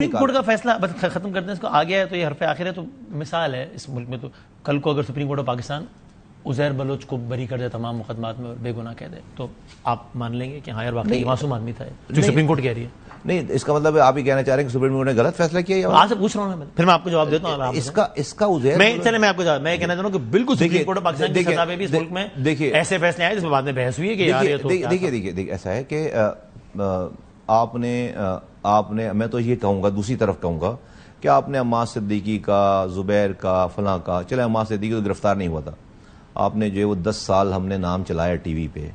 Supreme court کا فیصلہ بس ختم کرتے ہیں اس کو. آ گیا ہے تو یہ حرف آخر ہے. تو مثال ہے اس ملک میں, تو کل کو اگر supreme court of Pakistan Uzair Baloch کو بری کر دے تمام مقدمات میں اور بے گناہ کہہ دے, تو آپ مان لیں گے کہ ہاں یار واقعی معصوم آدمی تھا جو سپریم کورٹ کہہ رہی ہے؟ نہیں, اس کا مطلب آپ ہی کہنا چاہ رہے ہیں کہ سپریم کورٹ نے غلط فیصلہ کیا. آپ سے پوچھ رہا ہوں میں, پھر میں آپ کو جواب دیتا ہوں. اس کا عزیر میں آپ کو جواب, میں کہنا چاہتا ہوں کہ بالکل سپریم کورٹ آف پاکستان کی سطح پہ بھی اس ملک میں ایسے فیصلے آئے جس میں بعد میں بحث ہوئی ہے کہ دیکھیے ایسا ہے کہ آپ نے میں تو یہ کہوں گا, دوسری طرف کہوں گا کہ آپ نے عمار صدیقی کا, زبیر کا, فلاں کا, چلے عمار صدیقی تو گرفتار نہیں ہوا تھا, آپ نے جو ہے وہ 10 سال ہم نے نام چلایا ٹی وی پہ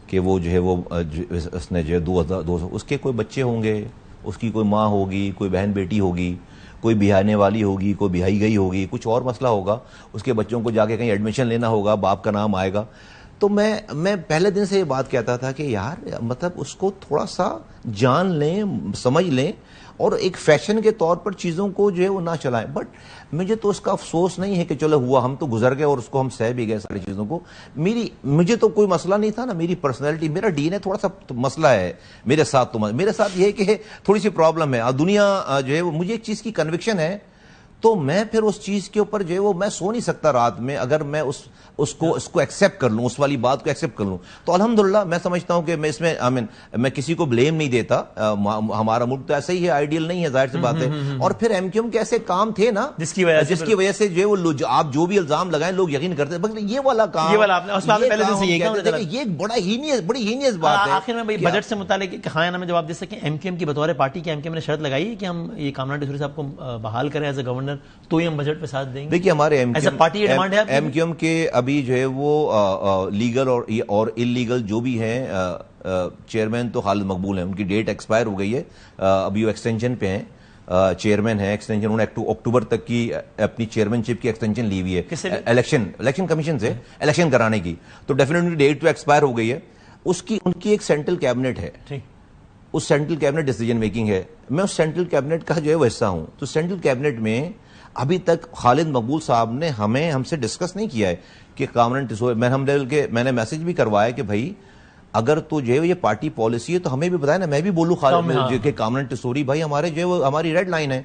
کہ وہ جو ہے وہ اس نے جو ہے 200 اس کے کوئی بچے ہوں گے, اس کی کوئی ماں ہوگی, کوئی بہن بیٹی ہوگی, کوئی بیاہنے والی ہوگی, کوئی بیاہی گئی ہوگی, کچھ اور مسئلہ ہوگا, اس کے بچوں کو جا کے کہیں ایڈمیشن لینا ہوگا, باپ کا نام آئے گا. تو میں پہلے دن سے یہ بات کہتا تھا کہ یار مطلب اس کو تھوڑا سا جان لیں, سمجھ لیں, اور ایک فیشن کے طور پر چیزوں کو جو ہے وہ نہ چلائیں. بٹ مجھے تو اس کا افسوس نہیں ہے کہ چلو ہوا, ہم تو گزر گئے اور اس کو ہم سہ بھی گئے ساری چیزوں کو. مجھے تو کوئی مسئلہ نہیں تھا نا, میری پرسنالٹی, میرا ڈی این اے تھوڑا سا مسئلہ ہے میرے ساتھ. میرے ساتھ یہ ہے کہ تھوڑی سی پرابلم ہے. دنیا جو ہے وہ مجھے ایک چیز کی کنوکشن ہے, تو میں پھر اس چیز کے اوپر جو ہے وہ میں سو نہیں سکتا رات میں اگر میں اس کو ایکسیپٹ کر لوں, اس والی بات کو ایکسیپٹ کر لوں. تو الحمدللہ میں سمجھتا ہوں کہ میں اس میں میں کسی کو بلیم نہیں دیتا. ہمارا ملک تو ایسا ہی ہے, آئیڈیل نہیں ہے, ظاہر سی بات ہے. اور پھر ایم کیو ایم کے ایسے کام تھے نا جس کی وجہ سے جو ہے وہ آپ جو بھی الزام لگائیں لوگ یقین کرتے ہیں. بس یہ والا کام, یہ بڑی ہینیس بات ہے. آخر میں بجٹ سے متعلق خانہ میں جواب دے سکیں ایم کیو ایم کی بطور پارٹی کی ایم کیو ایم نے شرط لگائی ہے کہ ہم یہ کامران ٹیسوری صاحب کو بحال کریں ایز اے گورنر, تو ہی ہم بجٹ پہ ساتھ دیں گے. دیکھیے ہمارے ایم کیو ایم کے ابھی جو ہے وہ لیگل اور انلیگل جو بھی ہیں, چیئرمین تو خالد مقبول ہیں, ان کی ڈیٹ ایکسپائر ہو گئی ہے, ابھی وہ ایکسٹینشن پہ ہیں. چیئرمین ہے ایکسٹینشن, انہوں نے اکتوبر تک کی اپنی چیئرمین شپ کی ایکسٹینشن لی ہوئی ہے الیکشن کمیشن سے الیکشن کرانے کی. تو ڈیفینیٹلی ڈیٹ تو ایکسپائر ہو گئی ہے. ان کی ایک سینٹرل کیبنٹ ہے, اس سینٹرل کیبنٹ ڈیسیجن میکنگ ہے. میں اس سینٹرل کیبنٹ کا جو ہے وہ حصہ ہوں. تو سینٹرل کیبنٹ میں ابھی تک خالد مقبول صاحب نے ہم سے ڈسکس نہیں کیا ہے کہ کامران ٹیسوری, میں نے میسج بھی کروایا کہ بھائی اگر تو جو ہے یہ پارٹی پالیسی ہے تو ہمیں بھی بتائے نا, میں بھی بولوں خالد کہ کامران ٹیسوری بھائی ہمارے جو ہے ہماری ریڈ لائن ہے.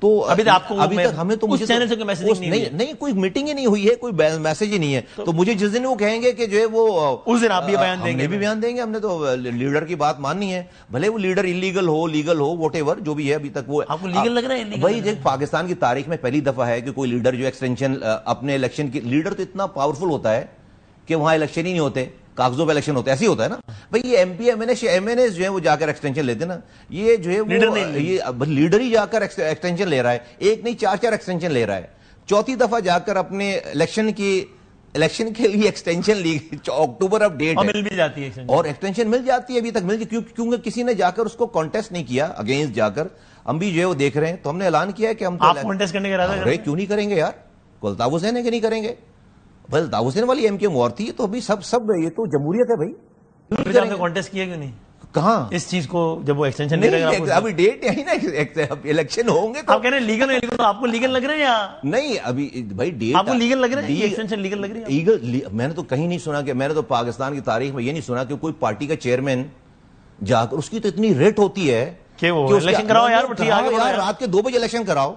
تو ابھی تک ہمیں تو نہیں کوئی میٹنگ ہی نہیں ہوئی ہے, کوئی میسج ہی نہیں ہے. تو مجھے جس دن وہ کہیں گے کہ جو ہے وہ اس دن آپ بھی بیان دیں گے. ہم نے تو لیڈر کی بات ماننی ہے, بھلے وہ leader illegal who legal who what ever جو بھی ہے. ابھی تک وہ آپ کو لیگل لگ رہا ہے؟ بھائی دیکھ, پاکستان کی تاریخ میں پہلی دفعہ ہے کہ کوئی لیڈر جو ایکسٹینشن اپنے الیکشن کی, لیڈر تو اتنا پاورفل ہوتا ہے کہ وہاں الیکشن ہی نہیں ہوتے, کاغذوں پہ الیکشن ہوتا ہے, ایسے ہی ہوتا ہے نا بھائی. یہ ایم پی ایم این اے جو ہے وہ جا کر ایکسٹینشن لیتے نا, یہ جو ہے یہ لیڈر ہی جا کر ایکسٹینشن لے رہا ہے, ایک نہیں 4 ایکسٹینشن لے رہا ہے. چوتھی دفعہ جا کر اپنے الیکشن کے لیے ایکسٹینشن لی, اکتوبر اب ڈیٹ مل بھی جاتی ہے اور ایکسٹینشن مل جاتی ہے. ابھی تک مل جاتی کیونکہ کسی نے جا کر اس کو کانٹیسٹ نہیں کیا اگینسٹ جا کر. ہم بھی جو ہے وہ دیکھ رہے ہیں, تو ہم نے اعلان کیا ہے کہ ہم کانٹیسٹ کرنے کے ارادہ ارے کیوں نہیں کریں گے یار, الطاف حسین ہے کہ نہیں کریں گے. بس الطاف حسین والی ایم کیو ایم اور تھی, تو ابھی سب یہ تو جمہوریت ہے بھائی. کانٹیسٹ کیا کیوں نہیں کہاں اس چیز کو, جب وہ ایکسٹینشن لے رہے ہیں ابھی ڈیٹ یہی نا, الیکشن ہوں گے تو آپ کہہ رہے ہیں لیگل ہے, آپ کو لیگل لگ رہے ہیں یا نہیں؟ ابھی بھائی ڈیٹ آپ کو لیگل لگ رہا ہے, ایکسٹینشن لیگل لگ رہی ہے؟ میں نے تو کہیں نہیں سنا, کہ میں نے تو پاکستان کی تاریخ میں یہ نہیں سنا کہ کوئی پارٹی کا چیئرمین جا کر, اس کی تو اتنی ریٹ ہوتی ہے کہ وہ الیکشن کراؤ یار, رات کے 2 بجے الیکشن کراؤ,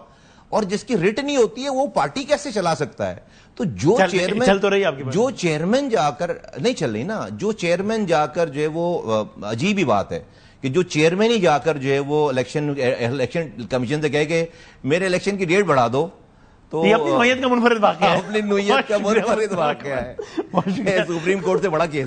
اور جس کی ریٹ نہیں ہوتی ہے وہ پارٹی کیسے چلا سکتا ہے؟ تو جو چیئرمین جا کر نہیں چل رہی نا, جو چیئرمین جا کر جو ہے وہ عجیب ہی بات ہے کہ جو چیئرمین ہی جا کر جو ہے وہ الیکشن کمیشن سے کہے کہ میرے الیکشن کی ڈیٹ بڑھا دو, تو اپنی نوعیت کا منفرد واقعہ ہے. اپنی نوعیت کا منفرد واقعہ ہے. سپریم کورٹ سے بڑا کیس